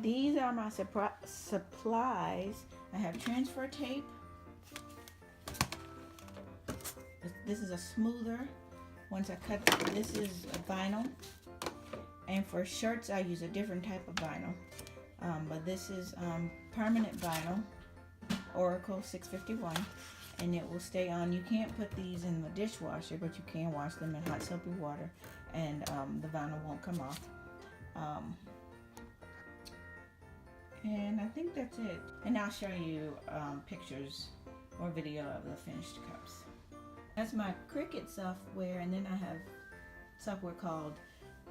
These are my supplies. I have transfer tape. This is a smoother. Once I cut, this is a vinyl. And for shirts, I use a different type of vinyl. But this is permanent vinyl, Oracle 651, and it will stay on. You can't put these in the dishwasher, but you can wash them in hot soapy water, and the vinyl won't come off. And I think that's it. And I'll show you pictures or video of the finished cups. That's my Cricut software, and then I have software called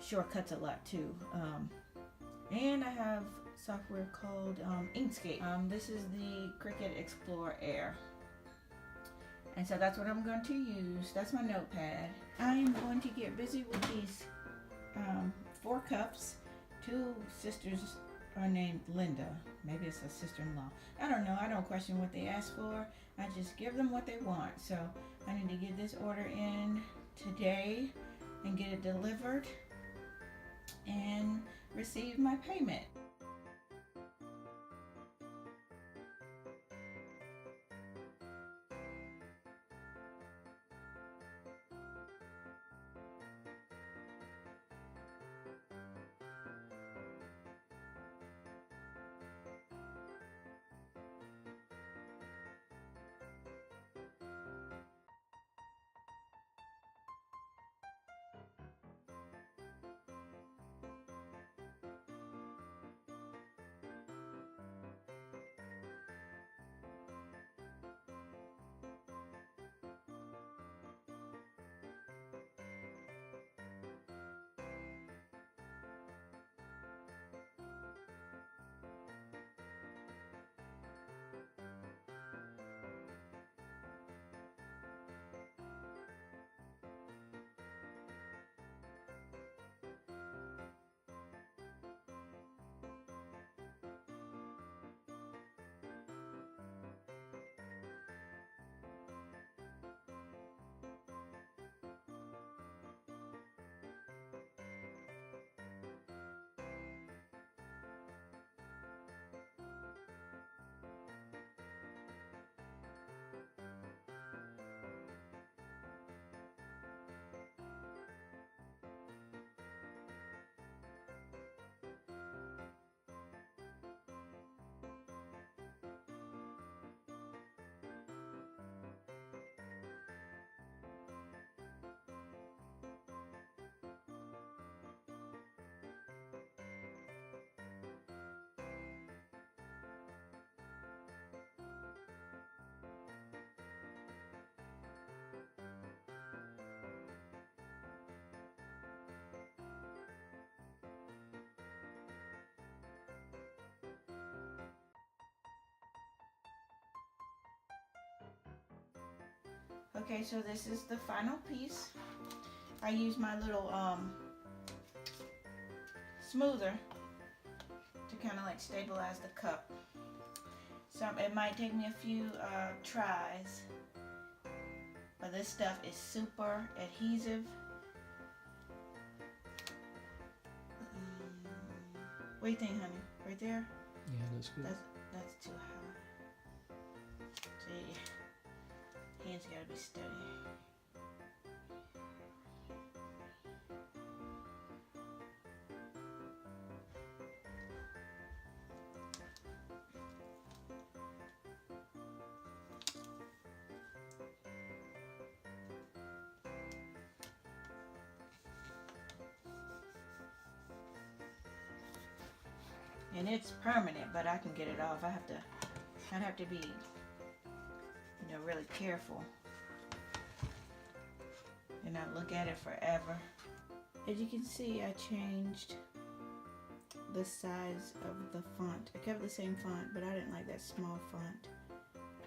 Shortcuts a lot too. And I have software called Inkscape. This is the Cricut Explore Air. And so that's what I'm going to use. That's my notepad. I'm going to get busy with these 4 cups. 2 sisters are named Linda. Maybe it's a sister-in-law. I don't know. I don't question what they ask for. I just give them what they want. So I need to get this order in today and get it delivered and receive my payment. Okay, so this is the final piece. I use my little smoother to kind of like stabilize the cup. So it might take me a few tries, but this stuff is super adhesive. What do you think, honey? Right there? Yeah, that's good. That's too high. See, hands gotta be steady. And it's permanent, but I can get it off. I'd have to be, really careful and not look at it forever. As you can see, I changed the size of the font. I kept the same font, but I didn't like that small font.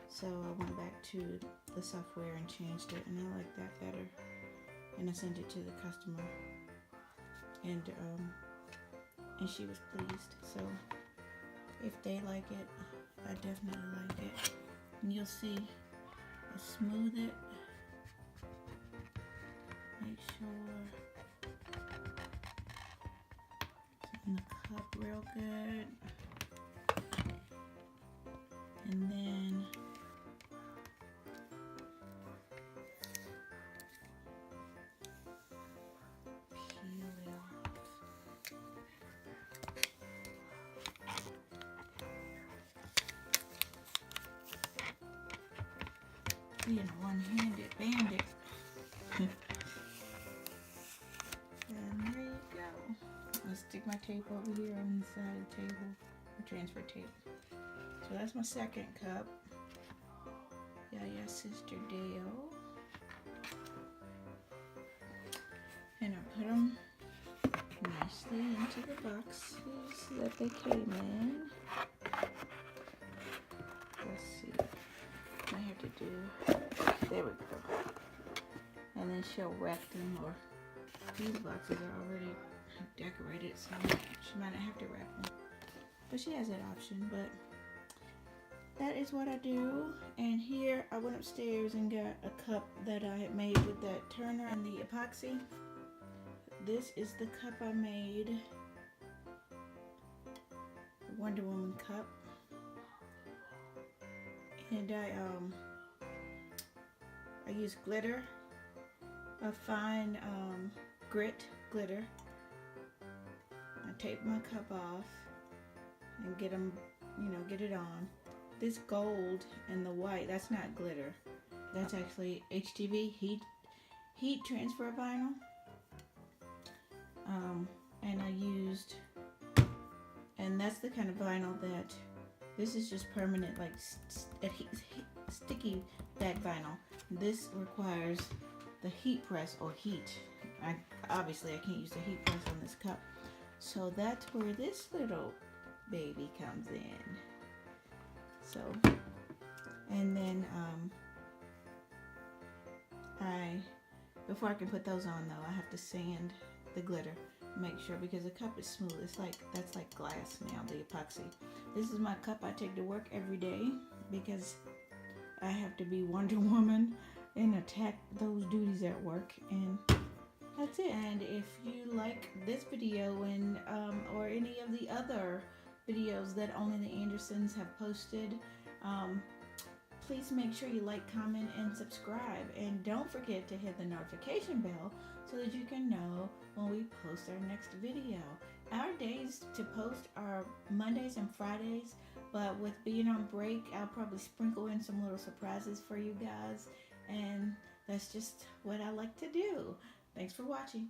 So I went back to the software and changed it, and I like that better. And I sent it to the customer, and she was pleased. So if they like it, I definitely like it. And you'll see, I smooth it. Make sure it's in the cup real good. And then peel it off. Being a one-handed bandit. And there you go. I'll stick my tape over here on the side of the table, or transfer tape. So that's my second cup. Yaya Sister Deo. And I put them nicely into the boxes that they came in. Let's see. I have to do. There we go. And then she'll wrap them, or these boxes are already decorated, so she might not have to wrap them. But she has that option. But that is what I do. And here I went upstairs and got a cup that I had made with that turner and the epoxy. This is the cup I made, the Wonder Woman cup. And I use glitter, a fine grit glitter. I tape my cup off and get them, get it on. This gold and the white, that's not glitter. That's actually HTV, heat transfer vinyl. And I used, and that's the kind of vinyl that, this is just permanent, like sticky back vinyl. This requires the heat press or heat. Obviously I can't use the heat press on this cup. So that's where this little baby comes in. So, and then before I can put those on though, I have to sand the glitter, make sure, because the cup is smooth. It's like, that's like glass now, the epoxy. This is my cup I take to work every day because I have to be Wonder Woman and attack those duties at work, and that's it. And if you like this video and or any of the other videos that only the Andersons have posted, please make sure you like, comment, and subscribe. And don't forget to hit the notification bell so that you can know when we post our next video. Our days to post are Mondays and Fridays, but with being on break, I'll probably sprinkle in some little surprises for you guys. And that's just what I like to do. Thanks for watching.